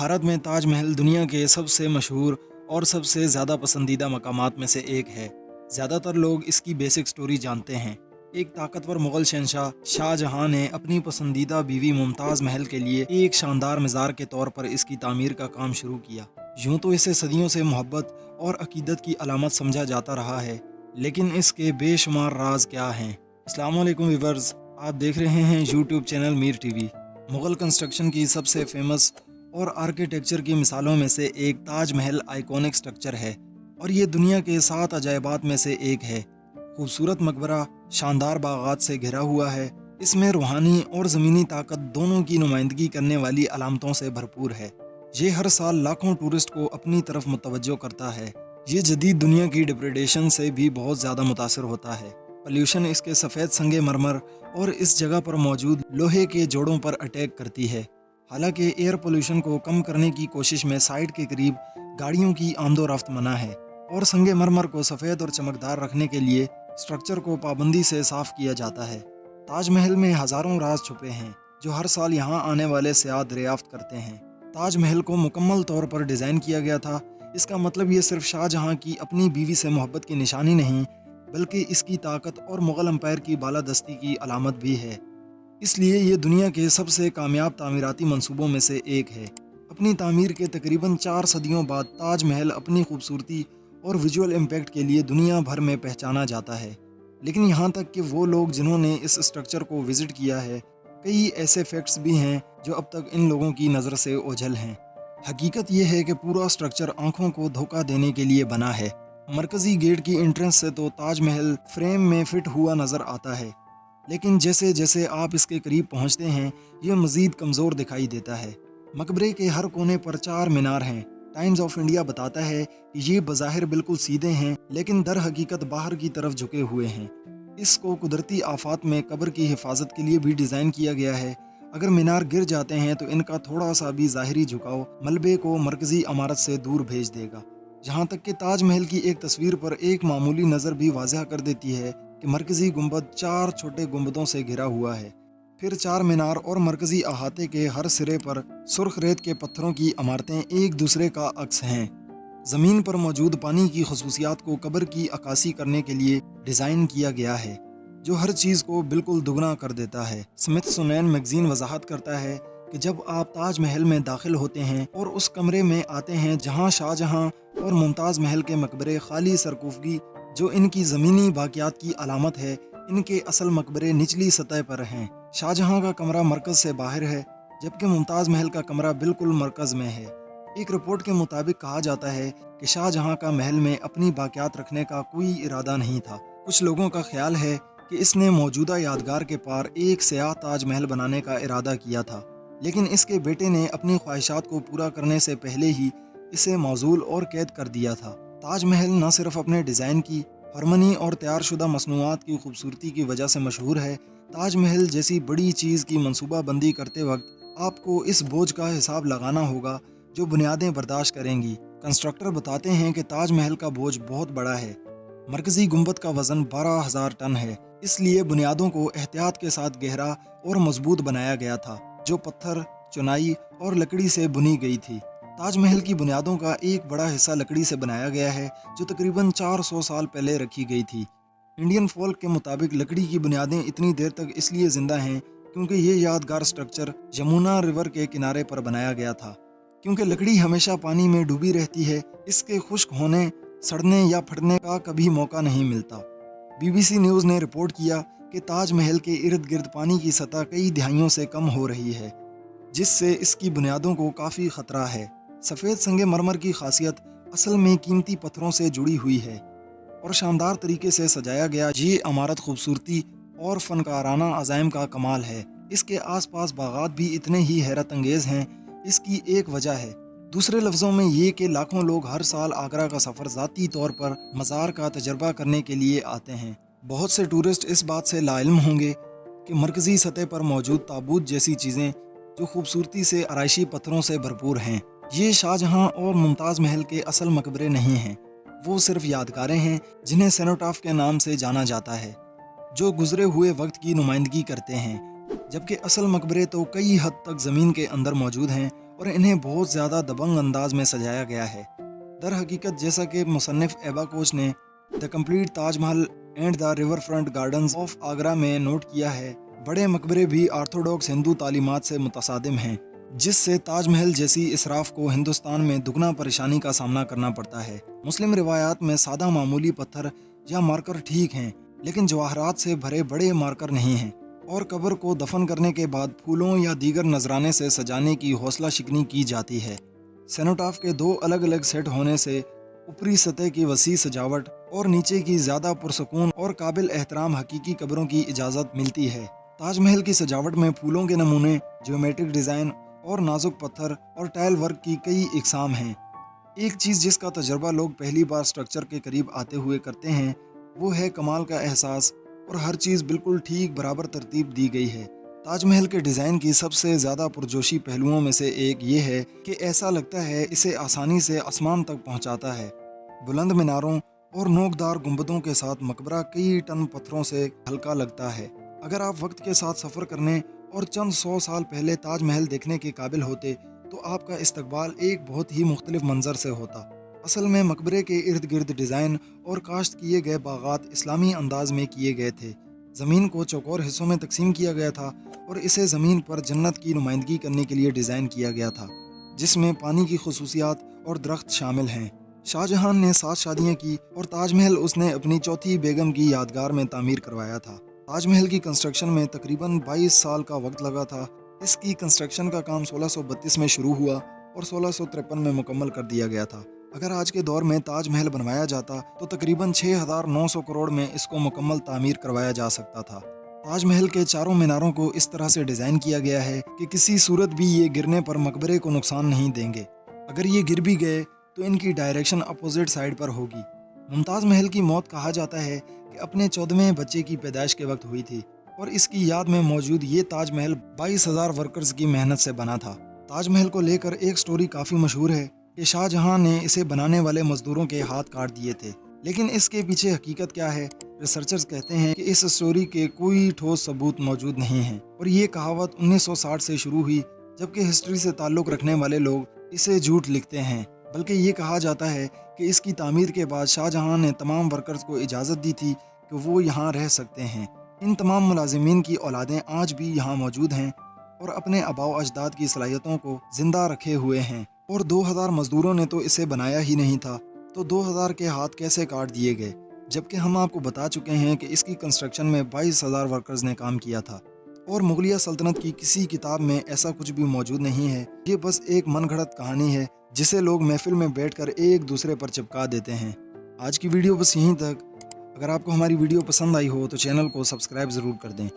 भारत में ताज महल दुनिया के सबसे मशहूर और सबसे ज़्यादा पसंदीदा मकामात में से एक है। ज़्यादातर लोग इसकी बेसिक स्टोरी जानते हैं। एक ताकतवर मुग़ल शहंशाह शाहजहां ने अपनी पसंदीदा बीवी मुमताज़ महल के लिए एक शानदार मज़ार के तौर पर इसकी तामीर का काम शुरू किया। यूँ तो इसे सदियों से मोहब्बत और अकीदत की अलामत समझा जाता रहा है, लेकिन इसके बेशुमार राज क्या हैं। अस्सलाम वालेकुम व्यूअर्स, आप देख रहे हैं YouTube channel Mir TV. Mughal construction की सबसे फेमस और आर्किटेक्चर की मिसालों में से एक ताज महल आइकॉनिक स्ट्रक्चर है और ये दुनिया के 7 अजायबात में से एक है। खूबसूरत मकबरा शानदार बागात से घिरा हुआ है। इसमें रूहानी और ज़मीनी ताकत दोनों की नुमाइंदगी करने वाली अलामतों से भरपूर है। ये हर साल लाखों टूरिस्ट को अपनी तरफ मुतवज्जो करता है। ये जदीद दुनिया की डिप्रेडेशन से भी बहुत ज़्यादा मुतासर होता है। पॉल्यूशन इसके सफ़ेद संगे मरमर और इस जगह पर मौजूद लोहे के जोड़ों पर अटैक करती है। हालांकि एयर पोल्यूशन को कम करने की कोशिश में साइट के करीब गाड़ियों की आमदोरफ्त मना है और संगे मरमर को सफ़ेद और चमकदार रखने के लिए स्ट्रक्चर को पाबंदी से साफ़ किया जाता है। ताजमहल में हज़ारों राज छुपे हैं जो हर साल यहाँ आने वाले सियाह दरियाफ्त करते हैं। ताजमहल को मुकम्मल तौर पर डिज़ाइन किया गया था। इसका मतलब ये सिर्फ शाहजहाँ की अपनी बीवी से मोहब्बत की निशानी नहीं, बल्कि इसकी ताकत और मुग़ल एम्पायर की बालादस्ती की अलामत भी है। इसलिए ये दुनिया के सबसे कामयाब तामीराती मंसूबों में से एक है। अपनी तामीर के तकरीबन 4 सदियों बाद ताजमहल अपनी खूबसूरती और विजुअल इम्पैक्ट के लिए दुनिया भर में पहचाना जाता है। लेकिन यहाँ तक कि वो लोग जिन्होंने इस स्ट्रक्चर को विज़िट किया है, कई ऐसे फैक्ट्स भी हैं जो अब तक इन लोगों की नज़र से ओझल हैं। हकीकत ये है कि पूरा स्ट्रक्चर आँखों को धोखा देने के लिए बना है। मरकज़ी गेट की एंट्रेंस से तो ताजमहल फ्रेम में फिट हुआ नज़र आता है, लेकिन जैसे जैसे आप इसके करीब पहुंचते हैं ये मज़ीद कमज़ोर दिखाई देता है। मकबरे के हर कोने पर 4 मीनार हैं। टाइम्स ऑफ इंडिया बताता है कि ये बज़ाहिर बिल्कुल सीधे हैं, लेकिन दर हकीकत बाहर की तरफ झुके हुए हैं। इसको कुदरती आफात में कब्र की हिफाजत के लिए भी डिज़ाइन किया गया है। अगर मीनार गिर जाते हैं तो इनका थोड़ा सा भी ज़ाहिरी झुकाव मलबे को मरकज़ी इमारत से दूर भेज देगा। जहाँ तक कि ताजमहल की एक तस्वीर पर एक मामूली नज़र भी वाज़ह कर देती है कि मरकज़ी गुंबद 4 छोटे गुंबदों से घिरा हुआ है। फिर 4 मीनार और मरकज़ी अहाते के हर सिरे पर सुर्ख रेत के पत्थरों की इमारतें एक दूसरे का अक्स हैं। ज़मीन पर मौजूद पानी की खसूसियात को कब्र की अक्कासी करने के लिए डिज़ाइन किया गया है, जो हर चीज़ को बिल्कुल दुगना कर देता है। स्मिथसोनियन मैगज़ीन वजाहत करता है कि जब आप ताजमहल में दाखिल होते हैं और उस कमरे में आते हैं जहाँ शाहजहाँ और मुमताज़ महल के मकबरे खाली सरकूफगी जो इनकी ज़मीनी बाक़ियात की अलामत है, इनके असल मकबरे निचली सतह पर हैं। शाहजहाँ का कमरा मरकज़ से बाहर है, जबकि मुमताज़ महल का कमरा बिल्कुल मरकज़ में है। एक रिपोर्ट के मुताबिक कहा जाता है कि शाहजहाँ का महल में अपनी बाक़ियात रखने का कोई इरादा नहीं था। कुछ लोगों का ख्याल है कि इसने मौजूदा यादगार के पार एक सियाह ताजमहल बनाने का इरादा किया था, लेकिन इसके बेटे ने अपनी ख्वाहिशात को पूरा करने से पहले ही इसे मौजूल और कैद कर दिया था। ताजमहल न सिर्फ अपने डिज़ाइन की हरमनी और तैयारशुदा मसनूआत की खूबसूरती की वजह से मशहूर है। ताजमहल जैसी बड़ी चीज़ की मनसूबाबंदी करते वक्त आपको इस बोझ का हिसाब लगाना होगा जो बुनियादें बर्दाश्त करेंगी। कंस्ट्रक्टर बताते हैं कि ताजमहल का बोझ बहुत बड़ा है। मरकज़ी गुंबद का वज़न 12,000 टन है, इसलिए बुनियादों को एहतियात के साथ गहरा और मजबूत बनाया गया था, जो पत्थर, चुनाई और लकड़ी से बुनी गई थी। ताजमहल की बुनियादों का एक बड़ा हिस्सा लकड़ी से बनाया गया है, जो तकरीबन 400 साल पहले रखी गई थी। इंडियन फोल्क के मुताबिक लकड़ी की बुनियादें इतनी देर तक इसलिए ज़िंदा हैं क्योंकि ये यादगार स्ट्रक्चर यमुना रिवर के किनारे पर बनाया गया था। क्योंकि लकड़ी हमेशा पानी में डूबी रहती है, इसके खुश्क होने, सड़ने या फटने का कभी मौका नहीं मिलता। BBC न्यूज़ ने रिपोर्ट किया कि ताजमहल के इर्द गिर्द पानी की सतह कई दहाइयों से कम हो रही है, जिससे इसकी बुनियादों को काफ़ी ख़तरा है। सफ़ेद संगे मरमर की खासियत असल में कीमती पत्थरों से जुड़ी हुई है और शानदार तरीके से सजाया गया ये इमारत खूबसूरती और फ़नकाराना अज़ाइम का कमाल है। इसके आसपास बागात भी इतने ही हैरत अंगेज़ हैं। इसकी एक वजह है, दूसरे लफ्ज़ों में ये कि लाखों लोग हर साल आगरा का सफ़र ज़ाती तौर पर मज़ार का तजर्बा करने के लिए आते हैं। बहुत से टूरिस्ट इस बात से लाइल्म होंगे कि मरकज़ी सतह पर मौजूद ताबूत जैसी चीज़ें जो खूबसूरती से आराइशी पत्थरों से भरपूर हैं, ये शाहजहाँ और मुमताज़ महल के असल मकबरे नहीं हैं। वो सिर्फ यादगारें हैं जिन्हें सेनोटाफ के नाम से जाना जाता है, जो गुजरे हुए वक्त की नुमाइंदगी करते हैं, जबकि असल मकबरे तो कई हद तक ज़मीन के अंदर मौजूद हैं और इन्हें बहुत ज़्यादा दबंग अंदाज में सजाया गया है। दर हकीकत जैसा कि मुसन्निफ एबा कोच ने the complete Taj Mahal and the river front gardens of Agra में नोट किया है, बड़े मकबरे भी ऑर्थोडॉक्स हिंदू तालीमात से मुतसादिम हैं, जिससे ताजमहल जैसी इसराफ को हिंदुस्तान में दुगना परेशानी का सामना करना पड़ता है। मुस्लिम रिवायात में सादा मामूली पत्थर या मार्कर ठीक हैं, लेकिन जवाहरात से भरे बड़े मार्कर नहीं हैं, और कब्र को दफन करने के बाद फूलों या दीगर नजराने से सजाने की हौसला शिकनी की जाती है। सेनोटाफ के दो अलग अलग सेट होने से ऊपरी सतह की वसी सजावट और नीचे की ज़्यादा पुरसकून और काबिल एहतराम हकीकी कब्रों की इजाज़त मिलती है। ताजमहल की सजावट में फूलों के नमूने, ज्योमेट्रिक डिज़ाइन और नाजुक पत्थर और टाइल वर्क की कई इकसाम हैं। एक चीज़ जिसका तजर्बा लोग पहली बार स्ट्रक्चर के करीब आते हुए करते हैं वो है कमाल का एहसास, और हर चीज़ बिल्कुल ठीक बराबर तरतीब दी गई है। ताजमहल के डिज़ाइन की सबसे ज़्यादा पुरजोशी पहलुओं में से एक ये है कि ऐसा लगता है इसे आसानी से आसमान तक पहुंचाता है। बुलंद मीनारों और नोकदार गुंबदों के साथ मकबरा कई टन पत्थरों से हल्का लगता है। अगर आप वक्त के साथ सफ़र करने और चंद 100 साल पहले ताजमहल देखने के काबिल होते तो आपका इस्तकबाल एक बहुत ही मुख्तलिफ मंजर से होता। असल में मकबरे के इर्द गिर्द डिज़ाइन और काश्त किए गए बागात इस्लामी अंदाज में किए गए थे। ज़मीन को चौकोर हिस्सों में तकसीम किया गया था और इसे ज़मीन पर जन्नत की नुमाइंदगी करने के लिए डिज़ाइन किया गया था, जिसमें पानी की खसूसियात और दरख्त शामिल हैं। शाहजहां ने 7 शादियाँ की और ताजमहल उसने अपनी चौथी बेगम की यादगार में तामीर करवाया था। ताजमहल की कंस्ट्रक्शन में तकरीबन 22 साल का वक्त लगा था। इसकी कंस्ट्रक्शन का काम 1632 में शुरू हुआ और 1653 में मुकम्मल कर दिया गया था। अगर आज के दौर में ताजमहल बनवाया जाता तो तकरीबन 6900 करोड़ में इसको मुकम्मल तामीर करवाया जा सकता था। ताजमहल के चारों मीनारों को इस तरह से डिज़ाइन किया गया है कि किसी सूरत भी ये गिरने पर मकबरे को नुकसान नहीं देंगे। अगर ये गिर भी गए तो इनकी डायरेक्शन अपोजिट साइड पर होगी। मुमताज़ महल की मौत कहा जाता है कि अपने 14वें बच्चे की पैदाइश के वक्त हुई थी, और इसकी याद में मौजूद ये ताजमहल 22,000 वर्कर्स की मेहनत से बना था। ताजमहल को लेकर एक स्टोरी काफ़ी मशहूर है कि शाहजहां ने इसे बनाने वाले मजदूरों के हाथ काट दिए थे, लेकिन इसके पीछे हकीकत क्या है? रिसर्चर्स कहते हैं कि इस स्टोरी के कोई ठोस सबूत मौजूद नहीं है, और ये कहावत 1960 से शुरू हुई, जबकि हिस्ट्री से ताल्लुक़ रखने वाले लोग इसे झूठ लिखते हैं। बल्कि ये कहा जाता है कि इसकी तामीर के बाद शाहजहां ने तमाम वर्कर्स को इजाज़त दी थी कि वो यहाँ रह सकते हैं। इन तमाम मुलाजिमीन की औलादें आज भी यहाँ मौजूद हैं और अपने आबाओ अजदाद की सलाहियतों को ज़िंदा रखे हुए हैं। और 2000 मजदूरों ने तो इसे बनाया ही नहीं था, तो 2000 के हाथ कैसे काट दिए गए? जबकि हम आपको बता चुके हैं कि इसकी कंस्ट्रक्शन में 22,000 वर्कर्स ने काम किया था, और मुगलिया सल्तनत की किसी किताब में ऐसा कुछ भी मौजूद नहीं है। ये बस एक मनगढ़ंत कहानी है जिसे लोग महफिल में बैठकर एक दूसरे पर चिपका देते हैं। आज की वीडियो बस यहीं तक। अगर आपको हमारी वीडियो पसंद आई हो तो चैनल को सब्सक्राइब ज़रूर कर दें।